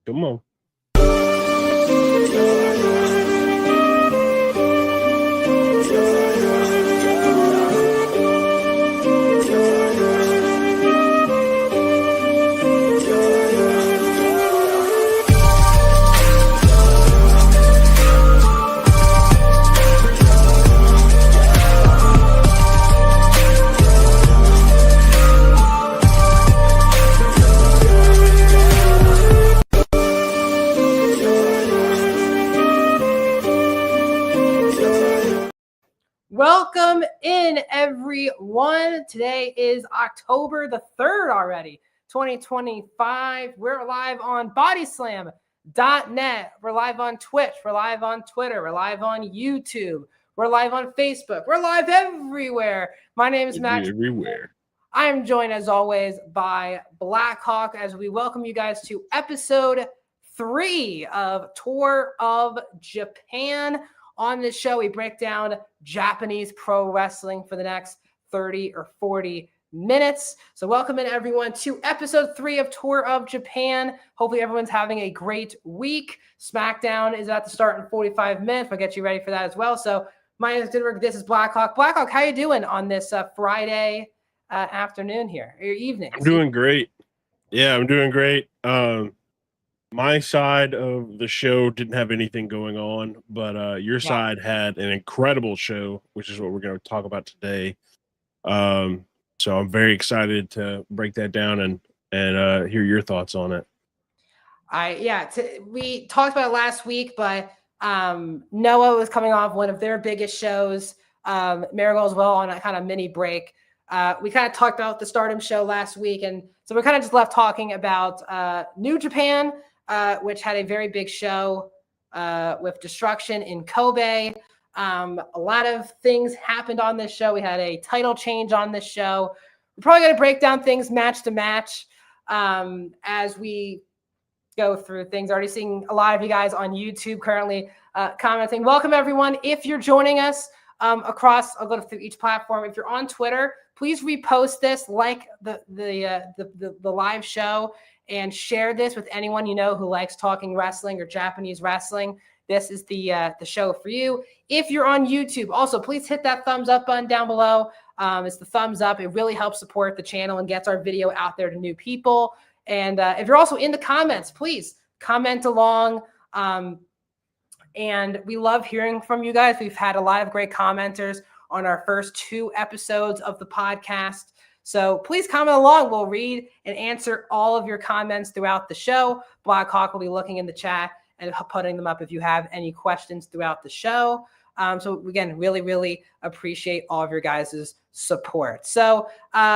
Come on. Welcome in, everyone. Today is October the 3rd already, 2025. We're live on Bodyslam.net. We're live on Twitch. We're live on Twitter. We're live on YouTube. We're live on Facebook. We're live everywhere. My name is Matt. Everywhere. I am joined, as always, by Blackhawk as we welcome you guys to episode 3 of Tour of Japan. On this show, we break down Japanese pro wrestling for the next 30 or 40 minutes. So welcome in, everyone, to episode 3 of Tour of Japan. Hopefully everyone's having a great week. SmackDown is about to start in 45 minutes. We'll get you ready for that as well. So my name is Dinberg. This is Blackhawk. Blackhawk, how you doing on this Friday afternoon here, or evening? I'm doing great. Yeah, I'm doing great. My side of the show didn't have anything going on, but your side had an incredible show, which is what we're going to talk about today. So I'm very excited to break that down and hear your thoughts on it. We talked about it last week, but Noah was coming off one of their biggest shows. Marigold as well on a kind of mini break. We kind of talked about the Stardom show last week, and so we're kind of just left talking about New Japan, which had a very big show with Destruction in Kobe. A lot of things happened on this show. We had a title change on this show. We're probably going to break down things match to match as we go through things. Already seeing a lot of you guys on YouTube currently commenting. Welcome, everyone. If you're joining us across, I'll go through each platform. If you're on Twitter, please repost this, like the live show, and share this with anyone you know who likes talking wrestling or Japanese wrestling. This is the show for you. If you're on YouTube, also please hit that thumbs up button down below. It's the thumbs up. It really helps support the channel and gets our video out there to new people. And if you're also in the comments, please comment along. And we love hearing from you guys. We've had a lot of great commenters on our first 2 episodes of the podcast. So please comment along. We'll read and answer all of your comments throughout the show. Blackhawk will be looking in the chat and putting them up if you have any questions throughout the show. So again, really, really appreciate all of your guys' support. So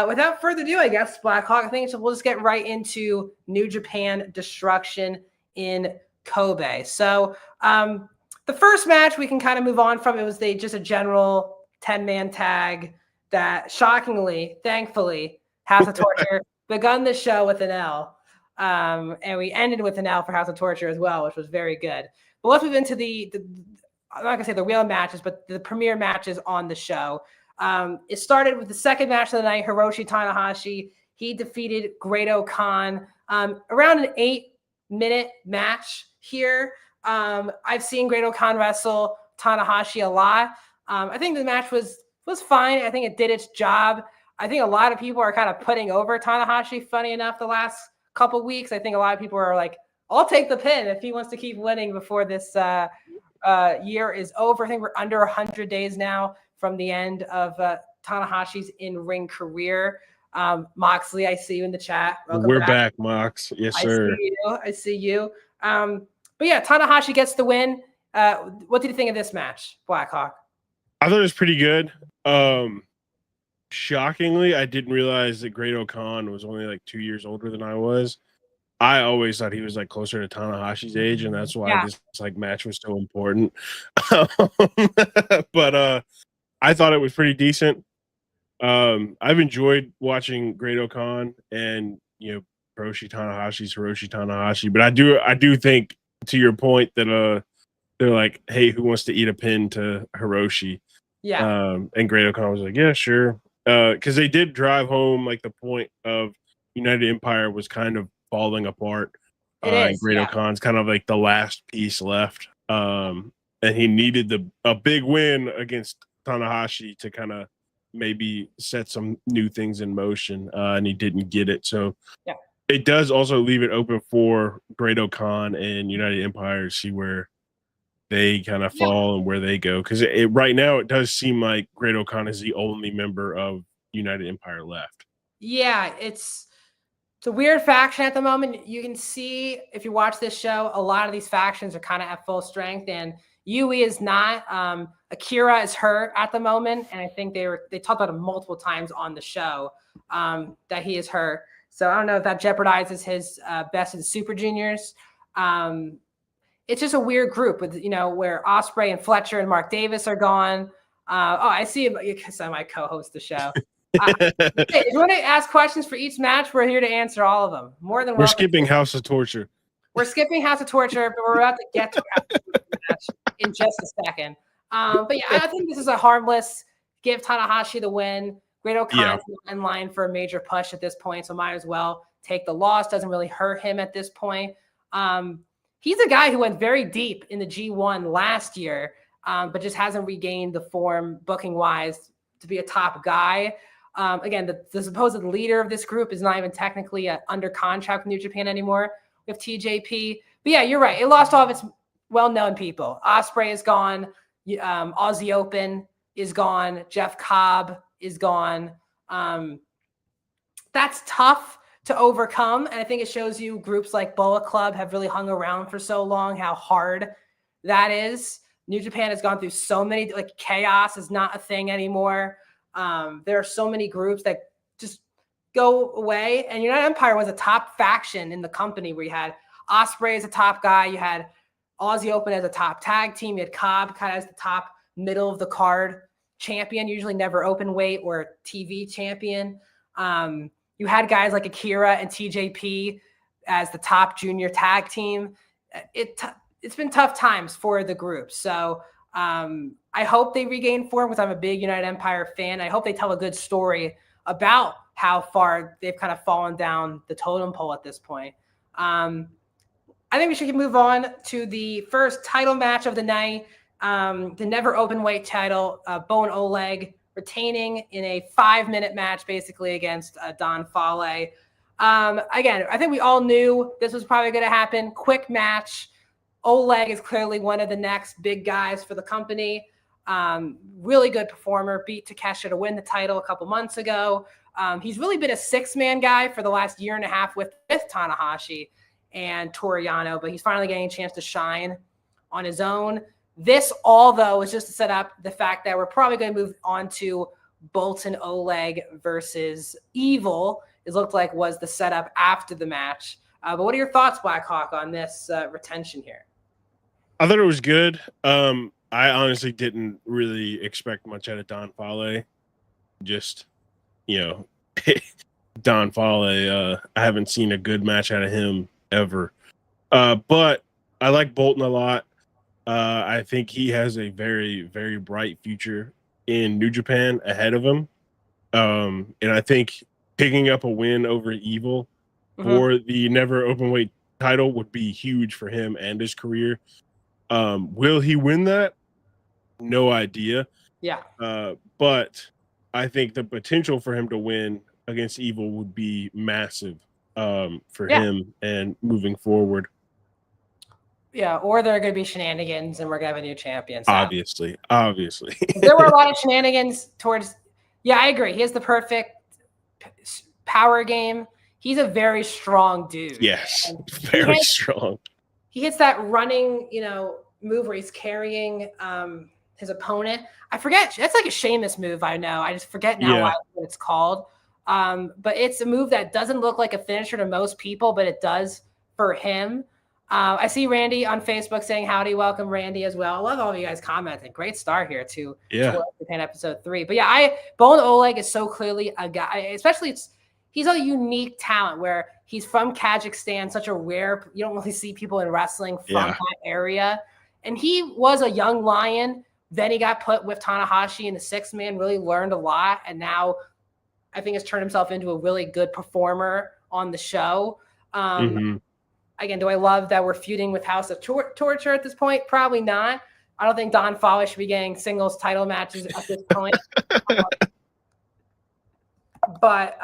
without further ado, I guess, Blackhawk, I think we'll just get right into New Japan Destruction in Kobe. So the first match we can kind of move on from, it was just a general 10-man tag that shockingly, thankfully, House of Torture begun the show with an L. And we ended with an L for House of Torture as well, which was very good. But let's move into I'm not going to say the real matches, but the premier matches on the show. It started with the second match of the night, Hiroshi Tanahashi. He defeated Great-O-Khan around an 8-minute match here. I've seen Great-O-Khan wrestle Tanahashi a lot. I think the match was fine. I think it did its job. I think a lot of people are kind of putting over Tanahashi, funny enough, the last couple weeks. I think a lot of people are like, I'll take the pin if he wants to keep winning before this year is over. I think we're under 100 days now from the end of Tanahashi's in-ring career. Moxley, I see you in the chat. Welcome We're back, Mox. Yes, sir. I see you. But yeah, Tanahashi gets the win. What did you think of this match, Blackhawk? I thought it was pretty good. Shockingly, I didn't realize that Great-O-Khan was only like 2 years older than I was. I always thought he was like closer to Tanahashi's age, and that's why this like match was so important. But I thought it was pretty decent. I've enjoyed watching Great-O-Khan and Hiroshi Tanahashi, but I do think, to your point, that they're like, hey, who wants to eat a pin to Hiroshi? Yeah. And Great-O-Khan was like, yeah, sure. Because they did drive home like the point of United Empire was kind of falling apart. It And is, Great yeah. Khan's kind of like the last piece left. And he needed a big win against Tanahashi to kind of maybe set some new things in motion, and he didn't get it. So Yeah. it does also leave it open for Great Khan and United Empire to see where they kind of fall and where they go. Because right now it does seem like Great Khan is the only member of United Empire left. Yeah, it's a weird faction at the moment. You can see if you watch this show, a lot of these factions are kind of at full strength, and Yui is not. Akira is hurt at the moment, and I think they talked about it multiple times on the show that he is hurt. So I don't know if that jeopardizes his best in Super Juniors. It's just a weird group with where Ospreay and Fletcher and Mark Davis are gone. I see him because I might co-host the show. Hey, if you want to ask questions for each match, we're here to answer all of them. More than welcome. We're skipping House of Torture. We're skipping House of Torture, but we're about to get to House of Torture match in just a second. But yeah, I think this is a harmless give Tanahashi the win. Great Khan's in line for a major push at this point, so might as well take the loss. Doesn't really hurt him at this point. He's a guy who went very deep in the G1 last year, but just hasn't regained the form booking-wise to be a top guy. Again, the supposed leader of this group is not even technically under contract with New Japan anymore with TJP. But yeah, you're right. It lost all of its well-known people. Ospreay is gone. Aussie Open is gone. Jeff Cobb is gone. That's tough to overcome. And I think it shows you groups like Bullet Club have really hung around for so long, how hard that is. New Japan has gone through so many, like chaos is not a thing anymore. There are so many groups that just go away. And United Empire was a top faction in the company where you had Ospreay as a top guy. You had Aussie Open as a top tag team. You had Cobb kind of as the top middle of the card champion, usually never open weight or TV champion. You had guys like Akira and TJP as the top junior tag team. It's been tough times for the group. So I hope they regain form because I'm a big United Empire fan. I hope they tell a good story about how far they've kind of fallen down the totem pole at this point. I think we should move on to the first title match of the night, the never open weight title, Bo and Oleg retaining in a 5-minute match, basically against Don Fale. Again, I think we all knew this was probably going to happen. Quick match. Oleg is clearly one of the next big guys for the company. Really good performer, beat Takeshita to win the title a couple months ago. He's really been a 6-man guy for the last year and a half with Tanahashi and Toriano, but he's finally getting a chance to shine on his own. This all, though, is just to set up the fact that we're probably going to move on to Bolton Oleg versus Evil. It looked like was the setup after the match. But what are your thoughts, Blackhawk, on this retention here? I thought it was good. I honestly didn't really expect much out of Don Fale. Just, Don Fale, I haven't seen a good match out of him ever. But I like Bolton a lot. I think he has a very, very bright future in New Japan ahead of him. And I think picking up a win over Evil for the never openweight title would be huge for him and his career. Will he win that? No idea. Yeah. But I think the potential for him to win against Evil would be massive for him and moving forward. Yeah, or there are going to be shenanigans and we're going to have a new champion. So. Obviously. There were a lot of shenanigans towards – yeah, I agree. He has the perfect power game. He's a very strong dude. Yes, very strong. He hits that running, move where he's carrying his opponent. I forget. That's like a Sheamus move, I know. I just forget now what it's called. But it's a move that doesn't look like a finisher to most people, but it does for him. I see Randy on Facebook saying howdy, welcome Randy as well. I love all of you guys commenting. Great start here to Japan episode 3. But yeah, Bo Oleg is so clearly a guy, especially he's a unique talent where he's from Kazakhstan, such a rare, you don't really see people in wrestling from that area. And he was a young lion. Then he got put with Tanahashi in the 6-man, really learned a lot. And now I think has turned himself into a really good performer on the show. Again, do I love that we're feuding with House of Torture at this point? Probably not. I don't think Don Fowler should be getting singles title matches at this point. But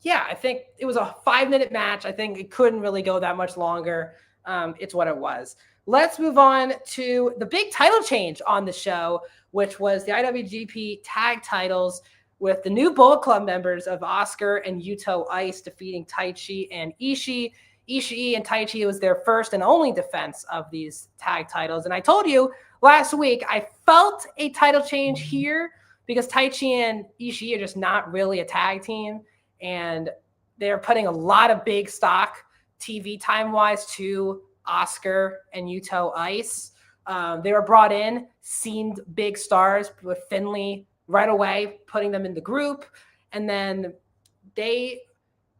yeah, I think it was a 5-minute match. I think it couldn't really go that much longer. It's what it was. Let's move on to the big title change on the show, which was the IWGP tag titles with the new Bullet Club members of Oscar and Yuto Ice defeating Taichi and Ishii. Ishii and Taichi was their first and only defense of these tag titles. And I told you last week, I felt a title change here because Taichi and Ishii are just not really a tag team. And they're putting a lot of big stock TV time-wise to Oscar and Yuto Ice. They were brought in, seemed big stars with Finley right away, putting them in the group. And then they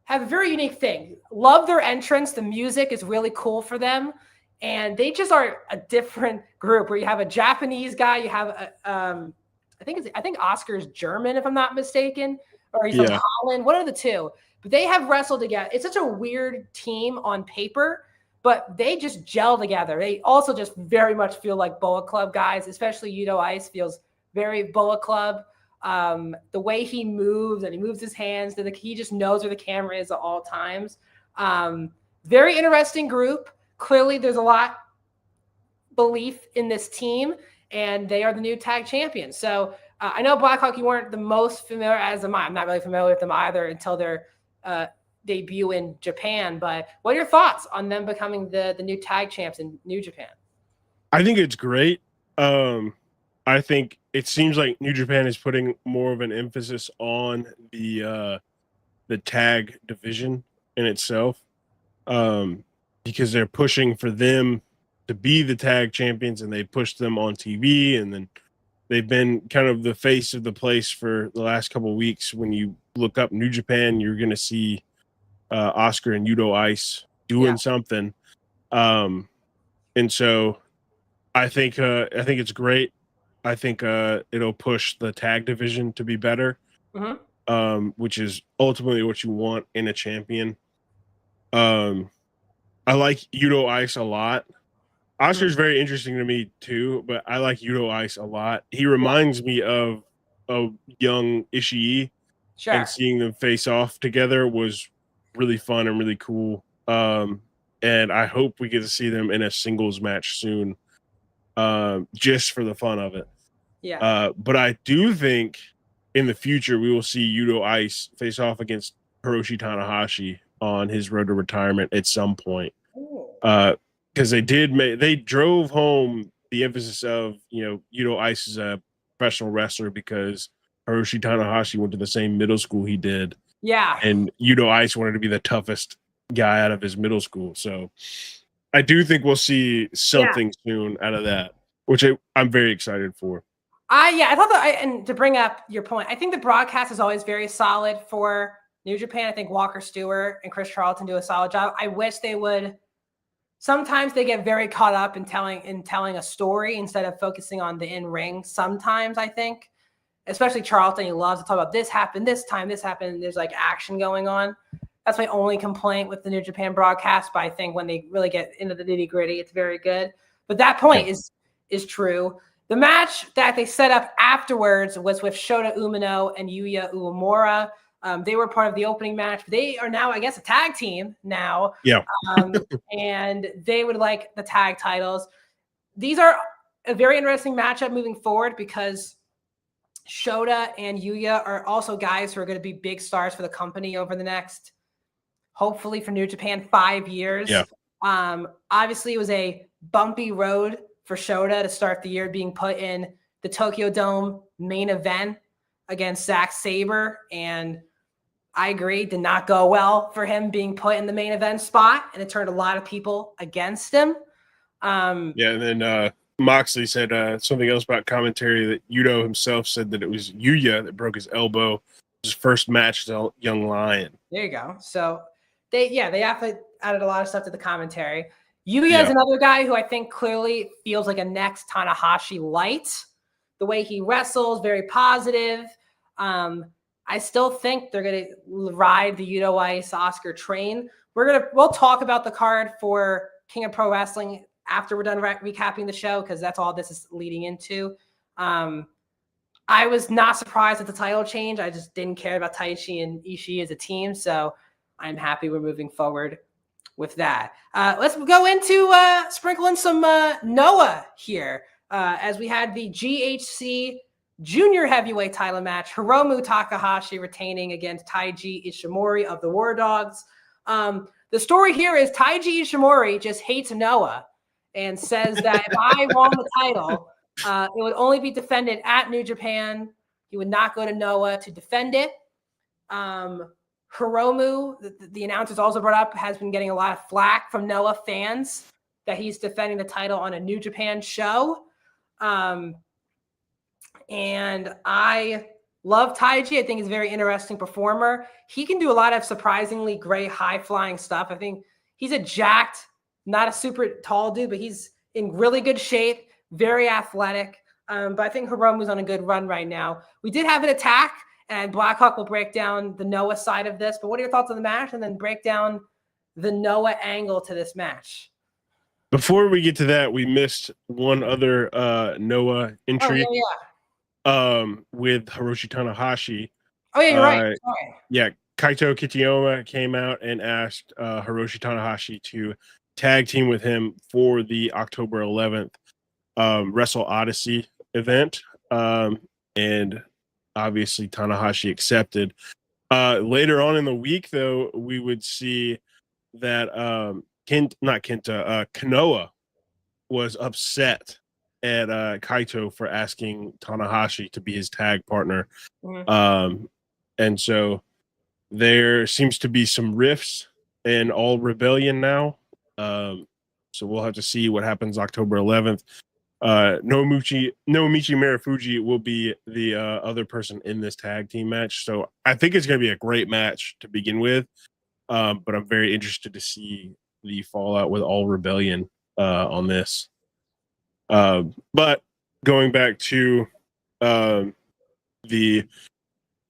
have a very unique thing. Love their entrance. The music is really cool for them. And they just are a different group where you have a Japanese guy, you have I think Oscar's German, if I'm not mistaken, or he's from Holland, one of the two. But they have wrestled together. It's such a weird team on paper, but they just gel together. They also just very much feel like Bullet Club guys, especially Yuto Ice feels very Bullet Club. The way he moves and he moves his hands, he just knows where the camera is at all times. Very interesting group. Clearly, there's a lot belief in this team, and they are the new tag champions. So I know Blackhawk, you weren't the most familiar, as am I. I'm not really familiar with them either until their debut in Japan. But what are your thoughts on them becoming the new tag champs in New Japan? I think it's great. I think it seems like New Japan is putting more of an emphasis on the tag division in itself, because they're pushing for them to be the tag champions, and they pushed them on TV, and then they've been kind of the face of the place for the last couple of weeks. When you look up New Japan, you're going to see Oscar and Yuto Ice doing something, and so I think it's great. I think it'll push the tag division to be better, which is ultimately what you want in a champion. I like Yuto Ice a lot. Oscar's very interesting to me too, but I like Yuto Ice a lot. He reminds me of young Ishii, and seeing them face off together was really fun and really cool. And I hope we get to see them in a singles match soon, just for the fun of it. But I do think in the future we will see Yuto Ice face off against Hiroshi Tanahashi on his road to retirement at some point. Because they drove home the emphasis of, Yuto Ice is a professional wrestler because Hiroshi Tanahashi went to the same middle school he did. And Yuto Ice wanted to be the toughest guy out of his middle school. So I do think we'll see something soon out of that, which I'm very excited for. I thought that, and to bring up your point, I think the broadcast is always very solid for New Japan. I think Walker Stewart and Chris Charlton do a solid job. I wish they would. Sometimes they get very caught up in telling a story instead of focusing on the in-ring. Sometimes I think, especially Charlton, he loves to talk about this happened, this time, this happened. There's like action going on. That's my only complaint with the New Japan broadcast. But I think when they really get into the nitty-gritty, it's very good. But that point is true. The match that they set up afterwards was with Shota Umino and Yuya Uemura. They were part of the opening match. They are now, I guess, a tag team now. And they would like the tag titles. These are a very interesting matchup moving forward because Shota and Yuya are also guys who are going to be big stars for the company over the next, hopefully for New Japan, 5 years. Obviously, it was a bumpy road for Shota to start the year, being put in the Tokyo Dome main event against Zack Sabre. And I agree, did not go well for him being put in the main event spot, and it turned a lot of people against him. And then Moxley said something else about commentary, that Yuto himself said that it was Yuya that broke his elbow, his first match as a young lion. There you go. So they added a lot of stuff to the commentary. Yuya is another guy who I think clearly feels like a next Tanahashi light. The way he wrestles, very positive. I still think they're going to ride the Yuto Ice Oscar train, we'll talk about the card for King of Pro Wrestling after we're done recapping the show, because that's all this is leading into. I was not surprised at the title change. I just didn't care about Taichi and Ishii as a team, so I'm happy we're moving forward with that. Let's go into sprinkling some Noah here, as we had the GHC Junior Heavyweight title match. Hiromu Takahashi retaining against Taiji Ishimori of the War Dogs. The story here is Taiji Ishimori just hates Noah and says that if I won the title, it would only be defended at New Japan. He would not go to Noah to defend it. Hiromu, the announcers also brought up, has been getting a lot of flack from Noah fans that he's defending the title on a New Japan show. And I love Taiji. I think he's a very interesting performer. He can do a lot of surprisingly great high-flying stuff. I think he's a jacked, not a super tall dude, but he's in really good shape, very athletic. But I think Hiromu's on a good run right now. We did have an attack, and Blackhawk will break down the Noah side of this. But what are your thoughts on the match? And then break down the Noah angle to this match. Before we get to that, we missed one other Noah entry. Oh, yeah. With Hiroshi Tanahashi. Oh, yeah, you're right. Sorry. Yeah, Kaito Kitayama came out and asked Hiroshi Tanahashi to tag team with him for the October 11th Wrestle Odyssey event. And obviously Tanahashi accepted. Later on in the week, though, we would see that Kanoa was upset at Kaito for asking Tanahashi to be his tag partner. Mm-hmm. And so there seems to be some rifts in All Rebellion now. So we'll have to see what happens October 11th. Naomichi Marufuji will be the other person in this tag team match. So I think it's going to be a great match to begin with. But I'm very interested to see the fallout with All Rebellion on this. But going back to the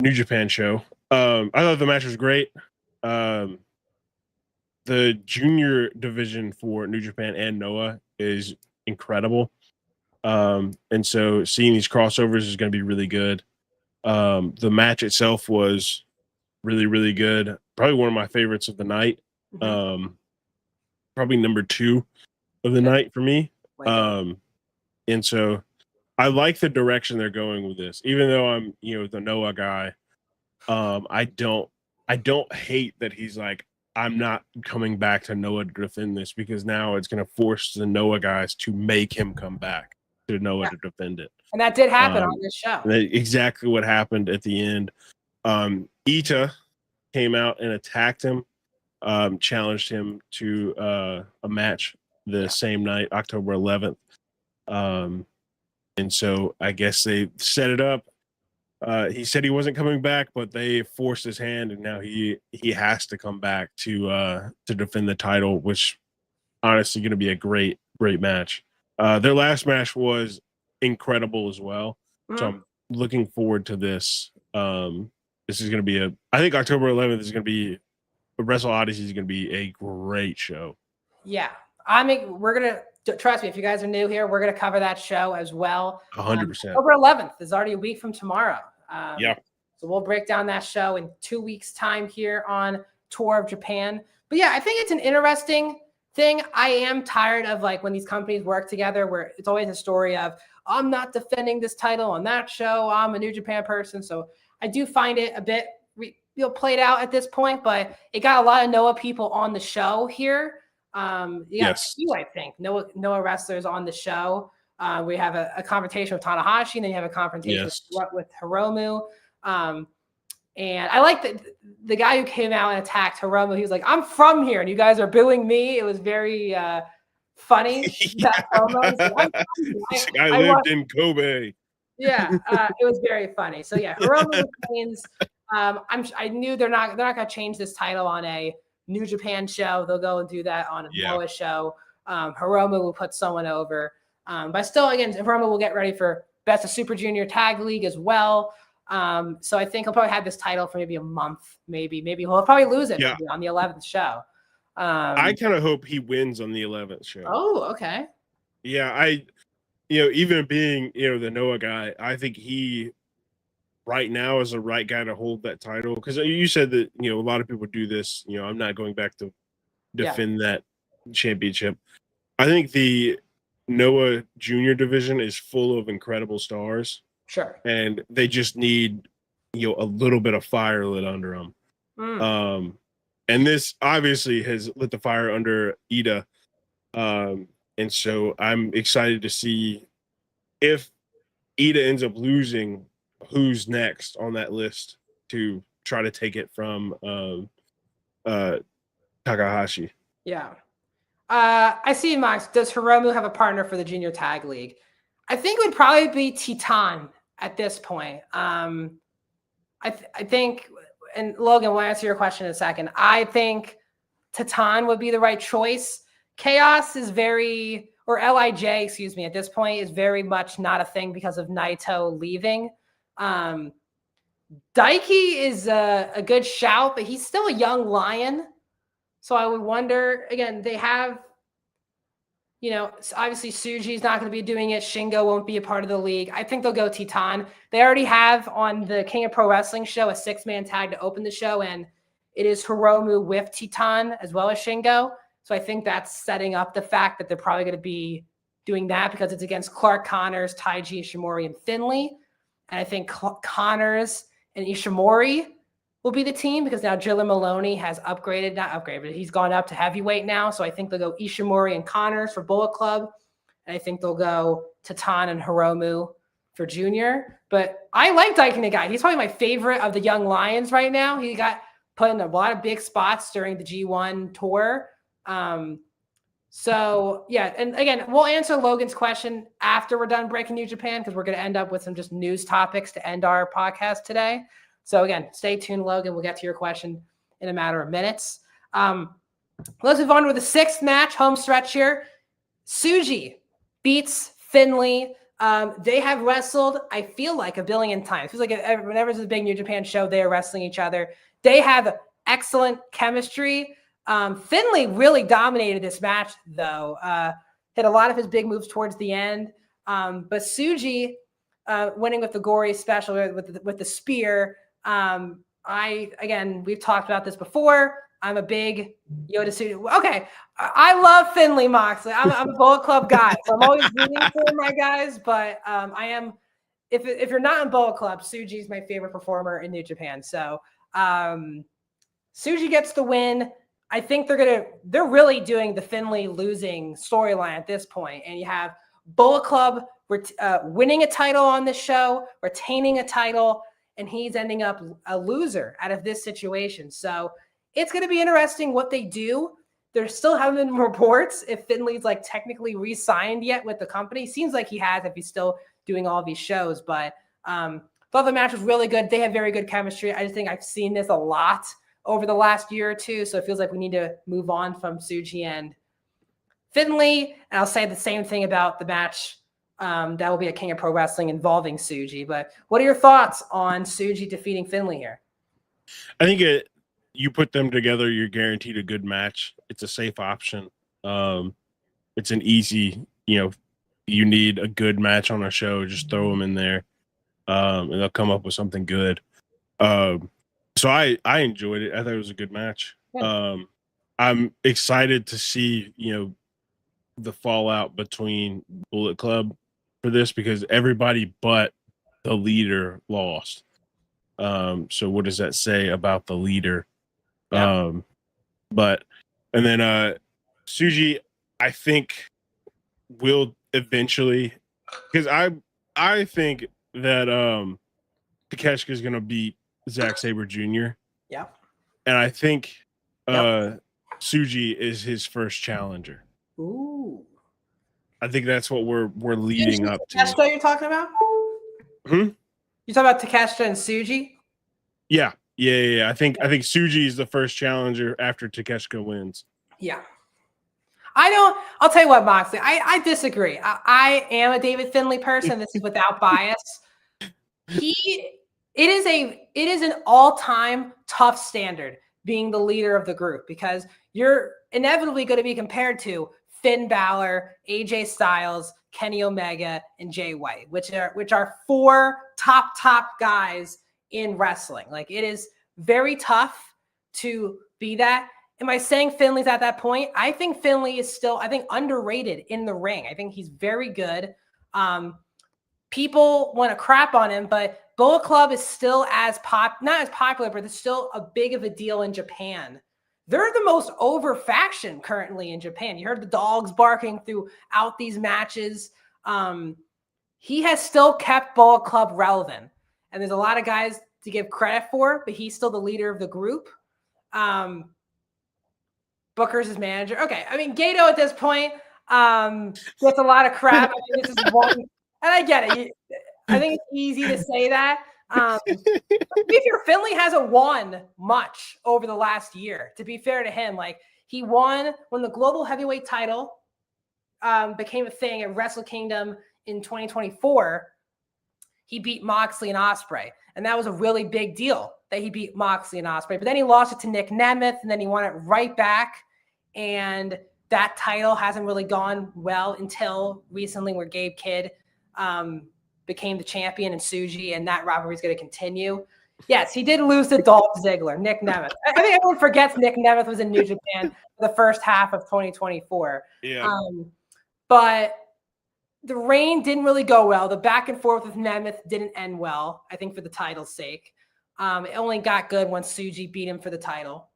New Japan show, I thought the match was great. The junior division for New Japan and Noah is incredible. And so seeing these crossovers is going to be really good. The match itself was really, really good. Probably one of my favorites of the night. Mm-hmm. Probably number 2 of the night for me. And so I like the direction they're going with this, even though I'm, the Noah guy. I don't hate that he's like, I'm not coming back to Noah to defend this, because now it's going to force the Noah guys to make him come back to Noah to defend it. And that did happen on this show. Exactly what happened at the end. Ita came out and attacked him, challenged him to a match the same night, October 11th. And so I guess they set it up. He said he wasn't coming back, but they forced his hand, and now he has to come back to defend the title, which honestly going to be a great match. Their last match was incredible as well. Mm-hmm. So I'm looking forward to this. This is going to be I think October 11th is going to be Wrestle Odyssey is going to be a great show. Yeah. We're going to, trust me, if you guys are new here, we're going to cover that show as well. 100%. October 11th is already a week from tomorrow. Yeah. So we'll break down that show in 2 weeks' time here on Tour of Japan. But yeah, I think it's an interesting thing. I am tired of like when these companies work together where it's always a story of, I'm not defending this title on that show. I'm a New Japan person. So I do find it a bit played out at this point, but it got a lot of Noah people on the show here. Yes. 2, I think, Noah wrestlers on the show. We have a confrontation with Tanahashi, and then you have a confrontation with Hiromu. And I like the guy who came out and attacked Hiromu. He was like, I'm from here, and you guys are booing me. It was very funny. That promo. Like, I lived in Kobe. Yeah, it was very funny. So yeah, Hiromu retains. I knew they're not going to change this title on a New Japan show. They'll go and do that on a Noah show. Hiromu will put someone over. But still, again, Hiromu will get ready for Best of Super Junior Tag League as well. So I think he'll probably have this title for maybe a month. Maybe he'll probably lose it on the 11th show. I kind of hope he wins on the 11th show. Oh, okay. Yeah, even being, the Noah guy, I think he right now is the right guy to hold that title. Because you said that, a lot of people do this. I'm not going back to defend that championship. I think the Noah Junior division is full of incredible stars. Sure. And they just need, a little bit of fire lit under them. And this obviously has lit the fire under Ida. And so I'm excited to see if Ida ends up losing, who's next on that list to try to take it from Takahashi. Yeah. I see, Max. Does Hiromu have a partner for the Junior Tag League? I think it would probably be Titan at this point. I think, and Logan, we'll answer your question in a second. I think Titan would be the right choice. Chaos is or LIJ, excuse me, at this point is very much not a thing because of Naito leaving. Daiki is a good shout, but he's still a young lion. So I would wonder, again, they have, obviously Tsuji's not going to be doing it. Shingo won't be a part of the league. I think they'll go Titan. They already have on the King of Pro Wrestling show a 6-man tag to open the show, and it is Hiromu with Titan as well as Shingo. So I think that's setting up the fact that they're probably going to be doing that because it's against Clark Connors, Taiji Ishimori, and Finlay. And I think Connors and Ishimori will be the team because now Jiller Maloney has not upgraded, but he's gone up to heavyweight now. So I think they'll go Ishimori and Connors for Bullet Club. And I think they'll go Titan and Hiromu for Junior. But I like Daiki Nagai. He's probably my favorite of the young lions right now. He got put in a lot of big spots during the G1 tour. So yeah, and again, we'll answer Logan's question after we're done breaking New Japan because we're going to end up with some just news topics to end our podcast today. So again, stay tuned, Logan. We'll get to your question in a matter of minutes. Let's move on with the 6th match, home stretch here. Tsuji beats Finlay. They have wrestled, I feel like, a billion times. It feels like whenever there's a big New Japan show, they are wrestling each other. They have excellent chemistry. Finlay really dominated this match, though. Hit a lot of his big moves towards the end. But Tsuji winning with the gory special with the spear. We've talked about this before. I'm a big Yoda Tsuji. Okay, I love Finlay Moxley. I'm a Bullet Club guy, so I'm always rooting for my guys. But I am, if you're not in Bullet Club, Tsuji is my favorite performer in New Japan. So Tsuji gets the win. I think they're really doing the Finlay losing storyline at this point. And you have Bullet Club winning a title on this show, retaining a title, and he's ending up a loser out of this situation. So it's going to be interesting what they do. There still haven't been reports if Finlay's technically re-signed yet with the company. Seems like he has if he's still doing all these shows. But thought the match was really good. They have very good chemistry. I just think I've seen this a lot over the last year or two. So it feels like we need to move on from Tsuji and Finlay. And I'll say the same thing about the match that will be a King of Pro Wrestling involving Tsuji. But what are your thoughts on Tsuji defeating Finlay here? I think you put them together, you're guaranteed a good match. It's a safe option. It's an easy, you need a good match on a show, just throw them in there, and they'll come up with something good. So I enjoyed it. I thought it was a good match. Yeah. I'm excited to see, the fallout between Bullet Club for this because everybody but the leader lost. So what does that say about the leader? Yeah. And then Tsuji, I think will eventually, because I think that Takeshita is going to beat Zack Sabre Jr. Yeah. And I think Tsuji is his first challenger. Ooh. I think that's what we're leading up to. Takeshita you're talking about? You talking about Takeshita and Tsuji? Yeah. I think Tsuji is the first challenger after Takeshita wins. Yeah. I'll tell you what, Moxley, I disagree. I am a David Finlay person. This is without bias. It is an all-time tough standard being the leader of the group because you're inevitably going to be compared to Finn Balor, AJ Styles, Kenny Omega, and Jay White, which are 4 top guys in wrestling. Like, it is very tough to be that. Am I saying Finley's at that point? I think Finley is still, underrated in the ring. I think he's very good. People want to crap on him, but Bullet Club is still not as popular, but it's still a big of a deal in Japan. They're the most over faction currently in Japan. You heard the dogs barking throughout these matches. He has still kept Bullet Club relevant, and there's a lot of guys to give credit for, but he's still the leader of the group. Booker's his manager. Okay, I mean, Gato at this point gets a lot of crap. I think this is one, and I get it. I think it's easy to say that. To be fair, Finley hasn't won much over the last year. To be fair to him, like, he won when the global heavyweight title became a thing at Wrestle Kingdom in 2024. He beat Moxley and Ospreay, and that was a really big deal that he beat Moxley and Ospreay. But then he lost it to Nick Nemeth, and then he won it right back. And that title hasn't really gone well until recently, where Gabe Kidd became the champion and Tsuji, and that rivalry is going to continue. Yes, he did lose to Dolph Ziggler, Nick Nemeth. I think everyone forgets Nick Nemeth was in New Japan for the first half of 2024. Yeah. But the reign didn't really go well. The back and forth with Nemeth didn't end well, I think, for the title's sake. It only got good when Tsuji beat him for the title.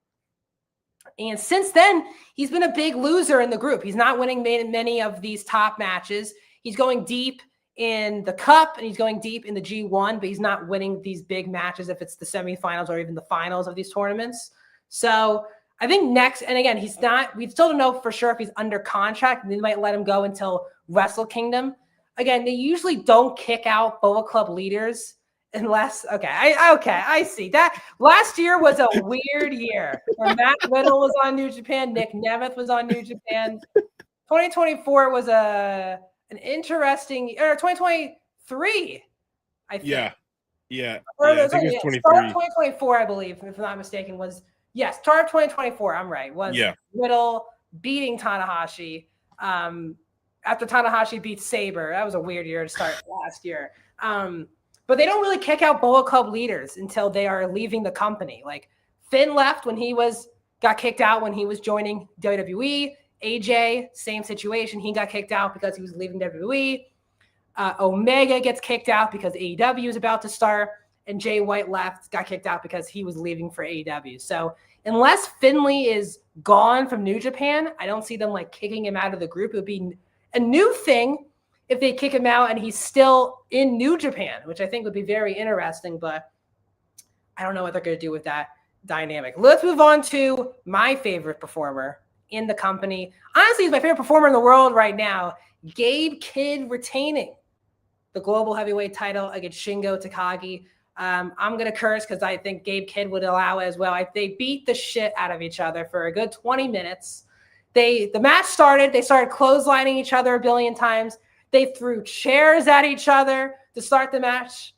And since then, he's been a big loser in the group. He's not winning many of these top matches. He's going deep in the Cup, and he's going deep in the G1, but he's not winning these big matches if it's the semifinals or even the finals of these tournaments. So I think next, and again, we still don't know for sure if he's under contract, and they might let him go until Wrestle Kingdom. Again, they usually don't kick out Bullet Club leaders unless, I see that. Last year was a weird year where Matt Riddle was on New Japan, Nick Nemeth was on New Japan. 2024 was an interesting, or 2023, I think. Yeah. I think it's 23. Start of 2024, I believe, if I'm not mistaken, start of 2024, I'm right, was Riddle beating Tanahashi after Tanahashi beat Sabre. That was a weird year to start last year. But they don't really kick out Bullet Club leaders until they are leaving the company. Like, Finn left when got kicked out when he was joining WWE. AJ, same situation. He got kicked out because he was leaving WWE. Omega gets kicked out because AEW is about to start. And Jay White got kicked out because he was leaving for AEW. So unless Finley is gone from New Japan, I don't see them like kicking him out of the group. It would be a new thing if they kick him out and he's still in New Japan, which I think would be very interesting, but I don't know what they're going to do with that dynamic. Let's move on to my favorite performer in the company. Honestly, he's my favorite performer in the world right now. Gabe Kidd retaining the global heavyweight title against Shingo Takagi. I'm going to curse because I think Gabe Kidd would allow it as well. They beat the shit out of each other for a good 20 minutes. The match started. They started clotheslining each other a billion times. They threw chairs at each other to start the match.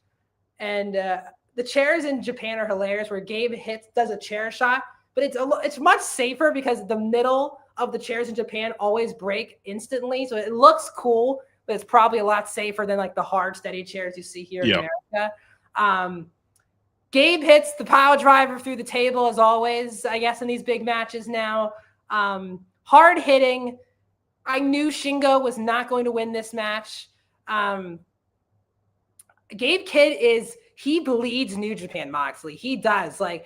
And the chairs in Japan are hilarious, where Gabe does a chair shot, but it's much safer because the middle of the chairs in Japan always break instantly. So it looks cool, but it's probably a lot safer than like the hard, steady chairs you see here in America. Gabe hits the pile driver through the table as always, I guess, in these big matches now. Hard hitting. I knew Shingo was not going to win this match. Gabe Kidd he bleeds New Japan Moxley. He does. Like,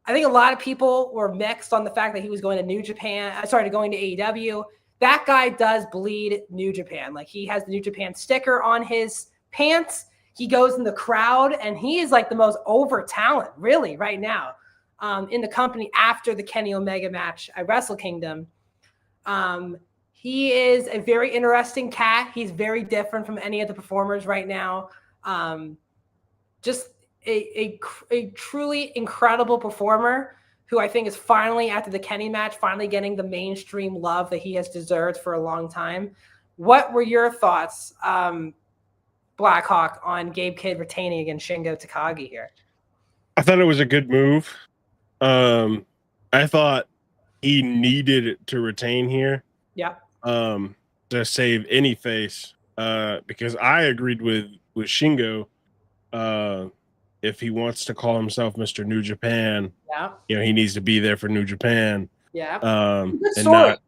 I think a lot of people were mixed on the fact that he was going to going to AEW. That guy does bleed New Japan. Like, he has the New Japan sticker on his pants. He goes in the crowd, and he is like the most over talent, really, right now in the company after the Kenny Omega match at Wrestle Kingdom. He is a very interesting cat. He's very different from any of the performers right now. Just a truly incredible performer who I think is finally, after the Kenny match, finally getting the mainstream love that he has deserved for a long time. What were your thoughts, Blackhawk, on Gabe Kidd retaining against Shingo Takagi here? I thought it was a good move. I thought he needed to retain here. Yeah. To save any face. Because I agreed with Shingo. If he wants to call himself Mr. New Japan, Yeah. he needs to be there for New Japan. Yeah. Good story. And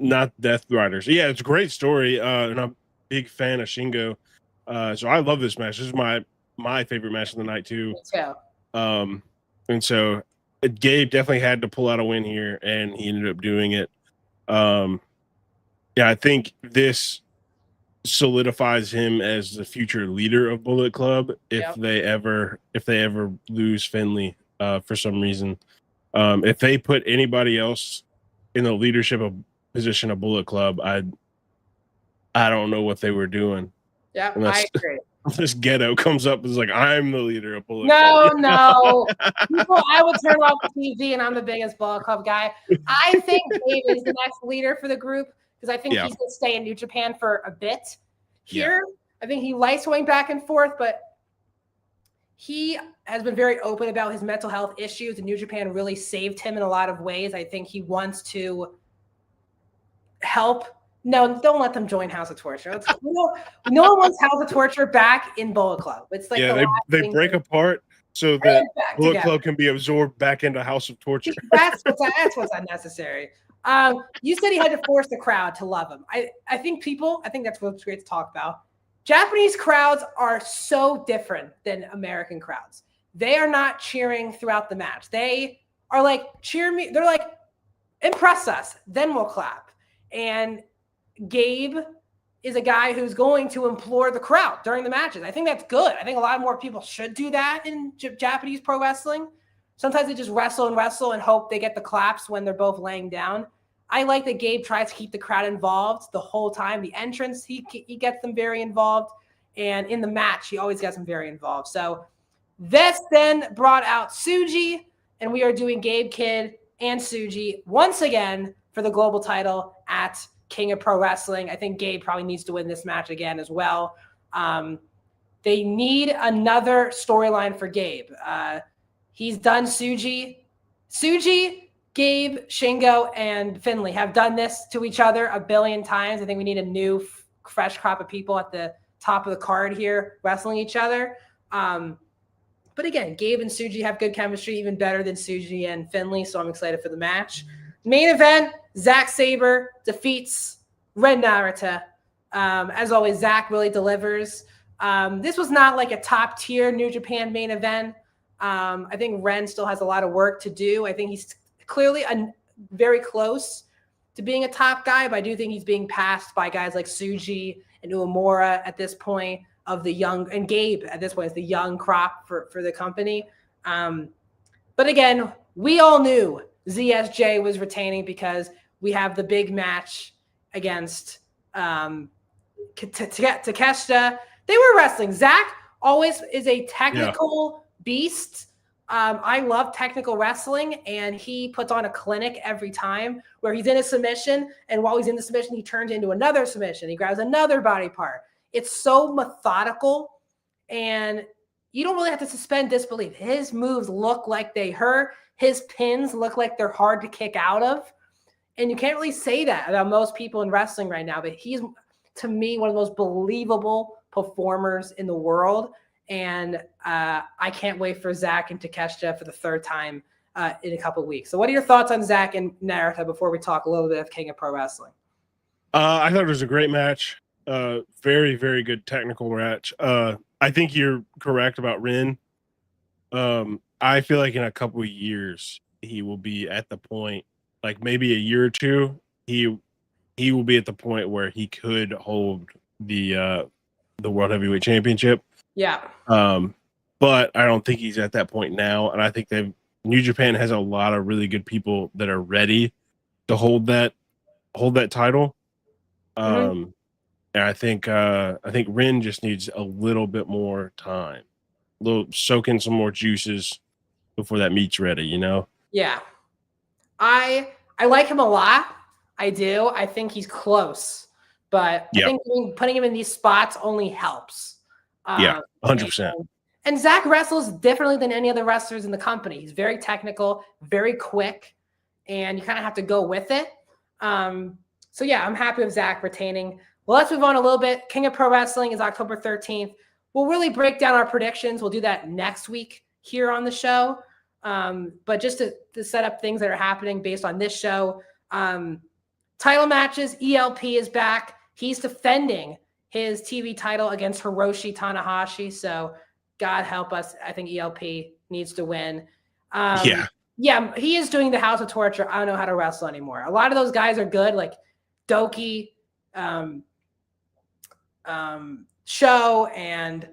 not Death Riders. Yeah, it's a great story. And I'm a big fan of Shingo. So I love this match. This is my favorite match of the night too. Me too. And so Gabe definitely had to pull out a win here, and he ended up doing it. Yeah, I think this solidifies him as the future leader of Bullet Club if they ever lose Finley for some reason. If they put anybody else in the leadership of position of Bullet Club, I don't know what they were doing. Yeah, I agree. This ghetto comes up and is like, I'm the leader of Bullet Club. No. People, I would turn off the TV, and I'm the biggest Bullet Club guy. I think Gabe is the next leader for the group because I think he's going to stay in New Japan for a bit here. I think he likes going back and forth, but he has been very open about his mental health issues, and New Japan really saved him in a lot of ways. I think he wants to help. No, don't let them join House of Torture. No one wants House of Torture back in Bullet Club. It's like they break apart so that Bullet Club can be absorbed back into House of Torture. That's what's unnecessary. You said he had to force the crowd to love him. I think that's what's great to talk about. Japanese crowds are so different than American crowds. They are not cheering throughout the match. They are like, cheer me. They're like, impress us, then we'll clap. And Gabe is a guy who's going to implore the crowd during the matches. I think that's good. I think a lot more people should do that in Japanese pro wrestling. Sometimes they just wrestle and hope they get the claps when they're both laying down. I like that Gabe tries to keep the crowd involved the whole time. The entrance, he gets them very involved. And in the match, he always gets them very involved. So this then brought out Tsuji, and we are doing Gabe Kidd and Tsuji once again for the global title at King of Pro Wrestling. I think Gabe probably needs to win this match again as well. They need another storyline for Gabe. He's done Tsuji, Gabe, Shingo, and Finley have done this to each other a billion times. I think we need a new, fresh crop of people at the top of the card here wrestling each other. But again, Gabe and Tsuji have good chemistry, even better than Tsuji and Finley, so I'm excited for the match. Main event, Zack Sabre defeats Ren Narita. As always, Zack really delivers. This was not like a top-tier New Japan main event. I think Ren still has a lot of work to do. I think he's clearly very close to being a top guy, but I do think he's being passed by guys like Tsuji and Uemura at this point of the young, and Gabe at this point is the young crop for the company. But again, we all knew ZSJ was retaining because we have the big match against Takeshita. They were wrestling. Zack always is a technical beast. I love technical wrestling, and he puts on a clinic every time where he's in a submission, and while he's in the submission, he turns into another submission. He grabs another body part. It's so methodical, and you don't really have to suspend disbelief. His moves look like they hurt. His pins look like they're hard to kick out of, and you can't really say that about most people in wrestling right now, but he's, to me, one of the most believable performers in the world. And I can't wait for Zack and Takeshita for the third time in a couple of weeks. So what are your thoughts on Zack and Narita before we talk a little bit of King of Pro Wrestling? I thought it was a great match. Very, very good technical match. I think you're correct about Ren. I feel like in a couple of years, he will be at the point, like maybe a year or two, he will be at the point where he could hold the World Heavyweight Championship. Yeah. But I don't think he's at that point now. And I think New Japan has a lot of really good people that are ready to hold that title. And I think Ren just needs a little bit more time, soak in some more juices before that meat's ready, Yeah. I like him a lot. I do. I think he's close, but I think putting him in these spots only helps. 100%. And Zack wrestles differently than any other wrestlers in the company. He's very technical, very quick, and you kind of have to go with it. So yeah, I'm happy with Zach retaining. Well, let's move on a little bit. King of Pro Wrestling is October 13th. We'll really break down our predictions. We'll do that next week here on the show. But just to set up things that are happening based on this show, title matches, ELP is back. He's defending his TV title against Hiroshi Tanahashi. So God help us. I think ELP needs to win. Yeah, he is doing the House of Torture. I don't know how to wrestle anymore. A lot of those guys are good, like Doki, Show, and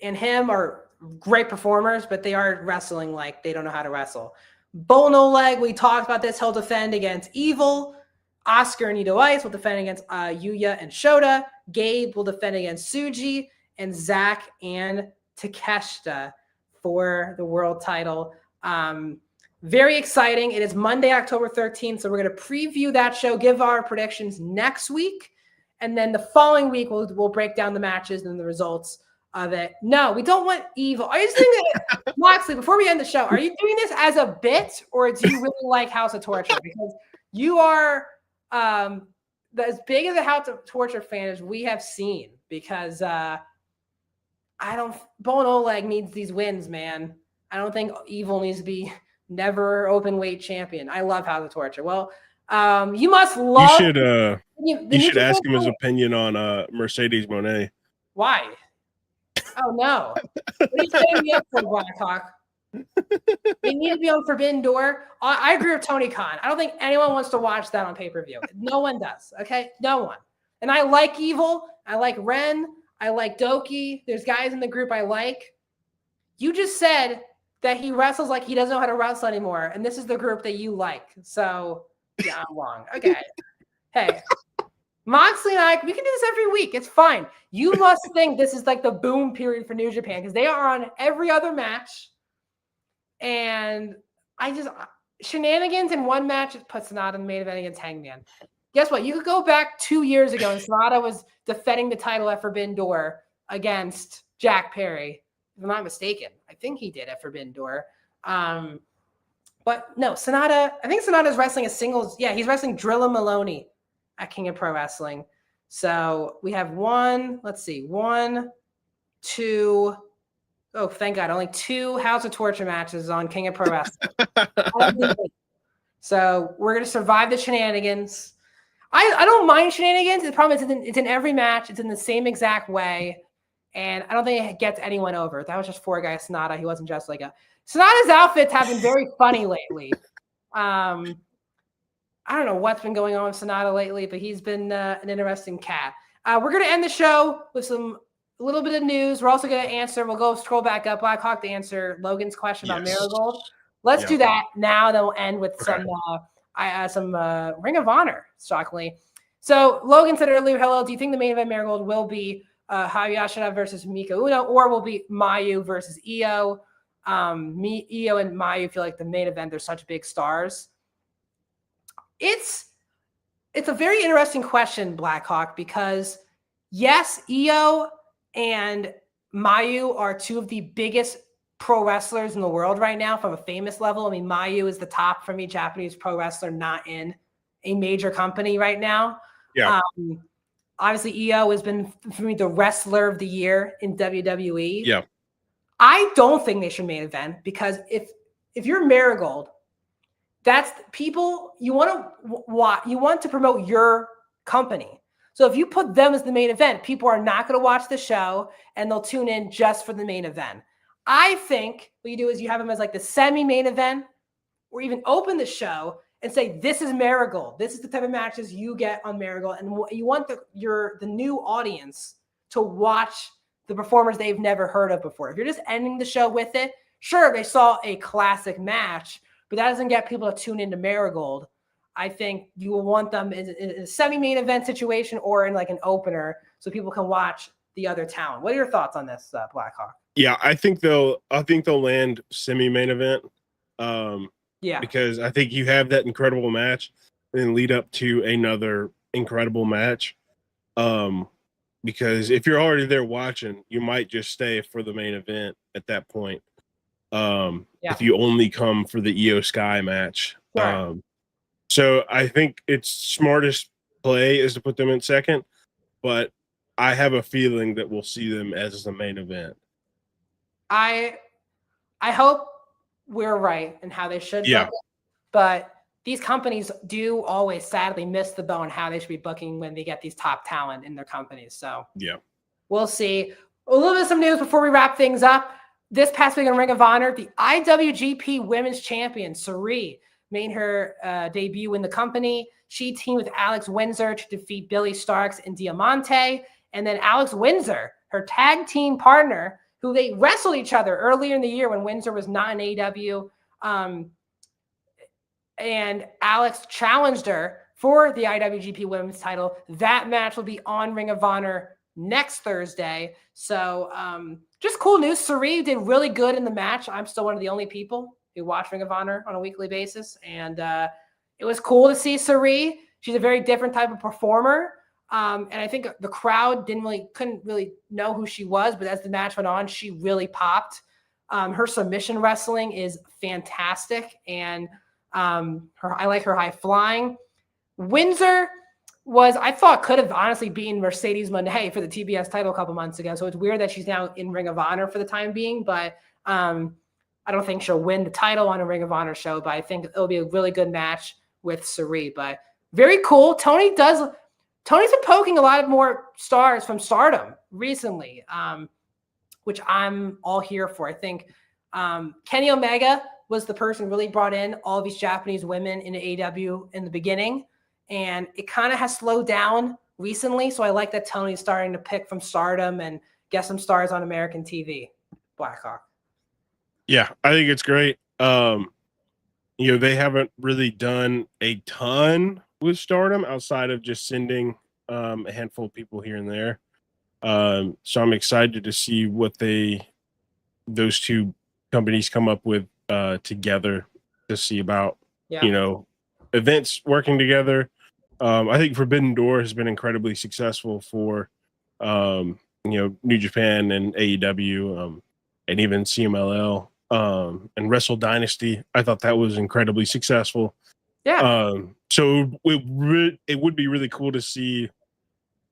him are great performers, but they are wrestling like they don't know how to wrestle. Bono Leg, we talked about this. He'll defend against Evil. Oscar and Ito Ice will defend against Yuya and Shota. Gabe will defend against Suji, and Zach and Takeshita for the world title. Very exciting. It is Monday, October 13th. So we're going to preview that show, give our predictions next week. And then the following week, we'll break down the matches and the results of it. No, we don't want Evil. Are you doing it, Moxley, before we end the show, are you doing this as a bit, or do you really like House of Torture? Because you are as big as a House of Torture fan as we have seen, because Bono Leg needs these wins, man. I don't think Evil needs to be never open weight champion. I love House of Torture. Well, you must love. You should ask him his opinion on Mercedes Moné. Why? Oh no! What are you setting me up for, Blackhawk? They need to be on Forbidden Door. I agree with Tony Khan. I don't think anyone wants to watch that on pay-per-view. No one does. Okay, no one. And I like Evil. I like Ren. I like Doki. There's guys in the group I like. You just said that he wrestles like he doesn't know how to wrestle anymore, and this is the group that you like. So yeah, I'm wrong. Okay. Hey, Moxley and I, we can do this every week. It's fine. You must think this is like the boom period for New Japan, because they are on every other match. And shenanigans in one match puts Sonata in the main event against Hangman. Guess what? You could go back 2 years ago and Sonata was defending the title at Forbidden Door against Jack Perry. If I'm not mistaken. I think he did at Forbidden Door. But no, Sonata, I think Sonata's wrestling a singles. Yeah, he's wrestling Drilla Maloney at King of Pro Wrestling. So we have one, two. Oh, thank God. Only 2 House of Torture matches on King of Pro Wrestling. So we're going to survive the shenanigans. I don't mind shenanigans. The problem is it's in every match. It's in the same exact way. And I don't think it gets anyone over. That was just 4 guys Sonata. He wasn't just like a... Sonata's outfits have been very funny lately. I don't know what's been going on with Sonata lately, but he's been an interesting cat. We're going to end the show with a little bit of news. We're also going to we'll go scroll back up, Blackhawk, to answer Logan's question about Marigold. Let's do that now. Then we'll end with some Ring of Honor, shockingly. So Logan said earlier, hello, do you think the main event Marigold will be Hayashida versus Mika Uno, or will be Mayu versus Io? Io and Mayu feel like the main event, they're such big stars. It's a very interesting question, Blackhawk, because yes, Io and Mayu are 2 of the biggest pro wrestlers in the world right now from a famous level. I mean, Mayu is the top for me Japanese pro wrestler not in a major company right now. Yeah. Obviously, Io has been, for me, the wrestler of the year in WWE. Yeah. I don't think they should main event, because if you're Marigold, that's people you want to promote your company. So if you put them as the main event, people are not going to watch the show and they'll tune in just for the main event. I think what you do is you have them as like the semi-main event, or even open the show and say, this is Marigold. This is the type of matches you get on Marigold. And you want the new audience to watch the performers they've never heard of before. If you're just ending the show with it, sure, they saw a classic match, but that doesn't get people to tune into Marigold. I think you will want them in a semi-main event situation or in like an opener so people can watch the other town. What are your thoughts on this, Blackhawk? Yeah, I think they'll land semi-main event. Because I think you have that incredible match and then lead up to another incredible match. Because if you're already there watching, you might just stay for the main event at that point. if you only come for the Io Sky match. Sure. So I think it's smartest play is to put them in second, but I have a feeling that we'll see them as the main event. I hope we're right in how they should Yeah. book it, but these companies do always sadly miss the boat on how they should be booking when they get these top talent in their companies. So yeah, we'll see. A little bit of some news before we wrap things up. This past week in Ring of Honor, the IWGP Women's Champion, Sari, made her debut in the company. She teamed with Alex Windsor to defeat Billy Starks and Diamante. And then Alex Windsor, her tag team partner, who they wrestled each other earlier in the year when Windsor was not in AEW. And Alex challenged her for the IWGP Women's title. That match will be on Ring of Honor next Thursday. So just cool news. Sari did really good in the match. I'm still one of the only people who watch Ring of Honor on a weekly basis. And it was cool to see Sari. She's a very different type of performer. And I think the crowd couldn't really know who she was, but as the match went on, she really popped. Her submission wrestling is fantastic. And I like her high flying. Windsor I thought could have honestly beaten Mercedes Moné for the TBS title a couple months ago. So it's weird that she's now in Ring of Honor for the time being, but I don't think she'll win the title on a Ring of Honor show, but I think it'll be a really good match with Sari. But very cool. Tony's been poking a lot of more stars from Stardom recently, which I'm all here for. I think Kenny Omega was the person who really brought in all of these Japanese women into AEW in the beginning. And it kind of has slowed down recently. So I like that Tony's starting to pick from Stardom and get some stars on American TV. Blackhawk. Yeah, I think it's great. They haven't really done a ton with Stardom outside of just sending a handful of people here and there. So I'm excited to see what those two companies come up with together to see about, events working together. I think Forbidden Door has been incredibly successful for, New Japan and AEW, and even CMLL, and Wrestle Dynasty. I thought that was incredibly successful. Yeah. So it would be really cool to see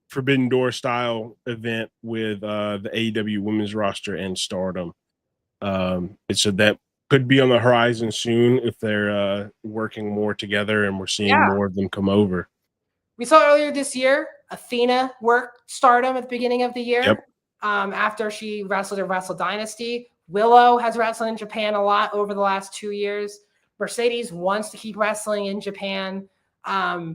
Forbidden Door style event with the AEW women's roster and Stardom. And so that could be on the horizon soon if they're working more together and we're seeing more of them come over. We saw earlier this year, Athena worked Stardom at the beginning of the year. Yep. After she wrestled in Wrestle Dynasty. Willow has wrestled in Japan a lot over the last 2 years. Mercedes wants to keep wrestling in Japan. I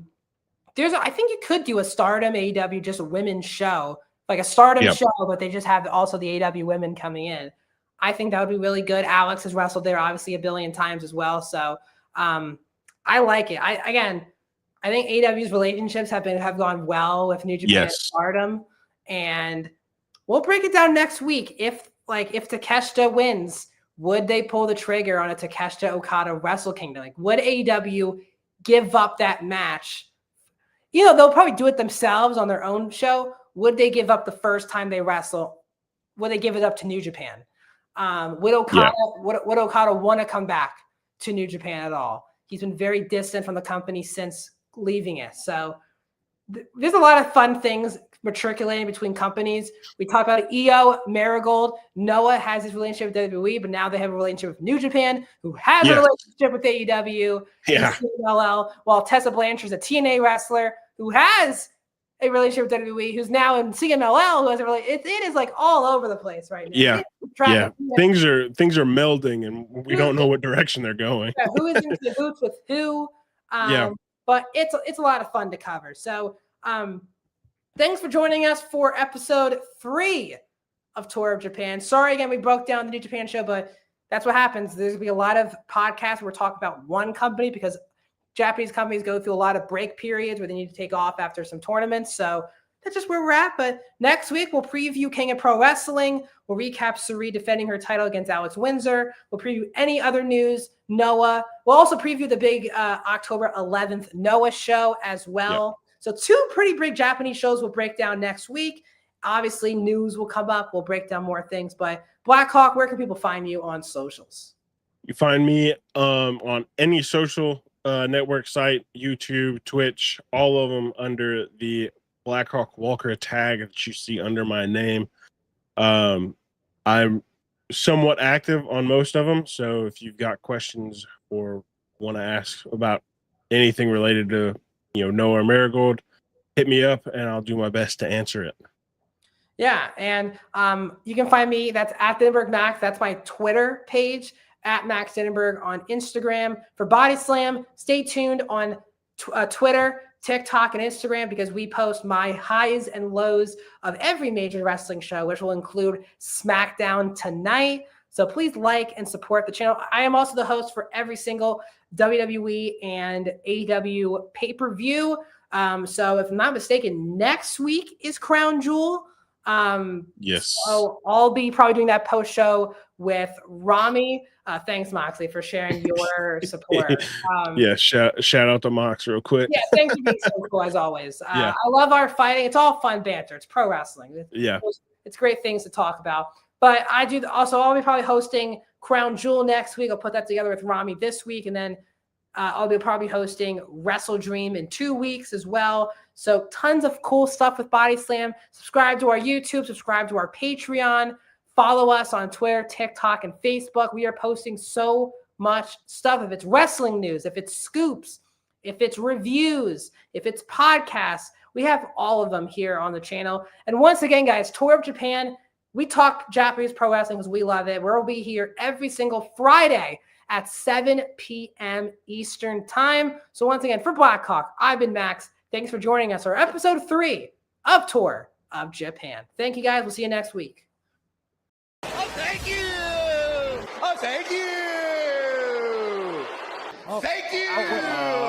think you could do a Stardom AEW, just a women's show, like a Stardom show, but they just have also the AEW women coming in. I think that would be really good. Alex has wrestled there obviously a billion times as well. So I like it. I think AEW's relationships have gone well with New Japan and Stardom. And we'll break it down next week. If Takeshita wins, would they pull the trigger on a Takeshita Okada Wrestle Kingdom? Like, would AEW give up that match? They'll probably do it themselves on their own show. Would they give up the first time they wrestle? Would they give it up to New Japan? Would Okada want to come back to New Japan at all? He's been very distant from the company since leaving it. So there's a lot of fun things matriculating between companies. We talk about Io, Marigold. Noah has his relationship with WWE, but now they have a relationship with New Japan, who has a relationship with AEW and CMLL, while Tessa Blanchard's a TNA wrestler who has a relationship with WWE, who's now in CMLL, who has a relationship. It is like all over the place right now. Yeah. Things are melding, and we don't know what direction they're going. Who is in cahoots with who? But it's a lot of fun to cover. So thanks for joining us for episode 3 of Tour of Japan. Sorry again, we broke down the New Japan show, but that's what happens. There's going to be a lot of podcasts where we're talking about one company because Japanese companies go through a lot of break periods where they need to take off after some tournaments. So that's just where we're at. But next week, we'll preview King of Pro Wrestling. We'll recap Sari defending her title against Alex Windsor. We'll preview any other news, Noah. We'll also preview the big October 11th Noah show as well. Yep. So 2 pretty big Japanese shows we'll break down next week. Obviously, news will come up. We'll break down more things. But Blackhawk, where can people find you on socials? You find me on any social network site, YouTube, Twitch, all of them under the Blackhawk Walker tag that you see under my name. I'm somewhat active on most of them, so if you've got questions or want to ask about anything related to Noah or Marigold, hit me up and I'll do my best to answer it. Yeah, and you can find me. That's at Dinenberg Max. That's my Twitter page. At Max Dinenberg on Instagram. For Bodyslam, stay tuned on Twitter, TikTok, and Instagram, because we post my highs and lows of every major wrestling show, which will include SmackDown tonight. So please like and support the channel. I am also the host for every single WWE and AEW pay-per-view. So if I'm not mistaken, next week is Crown Jewel. Yes. So I'll be probably doing that post show with Rami. Thanks, Moxley, for sharing your support. Shout out to Mox real quick. Yeah, thanks for being so cool as always. Yeah. I love our fighting. It's all fun banter. It's pro wrestling. It's great things to talk about. But I'll be probably hosting Crown Jewel next week. I'll put that together with Rami this week, and then I'll be probably hosting Wrestle Dream in 2 weeks as well. So tons of cool stuff with Bodyslam. Subscribe to our YouTube, subscribe to our Patreon, follow us on Twitter, TikTok, and Facebook. We are posting so much stuff. If it's wrestling news, if it's scoops, if it's reviews, if it's podcasts, we have all of them here on the channel. And once again, guys, Tour of Japan, we talk Japanese pro wrestling because we love it. We'll be here every single Friday at 7 p.m. Eastern time. So once again, for Blackhawk, I've been Max. Thanks for joining us for episode 3 of Tour of Japan. Thank you, guys. We'll see you next week. Oh, thank you. Oh, thank you. Oh, thank you.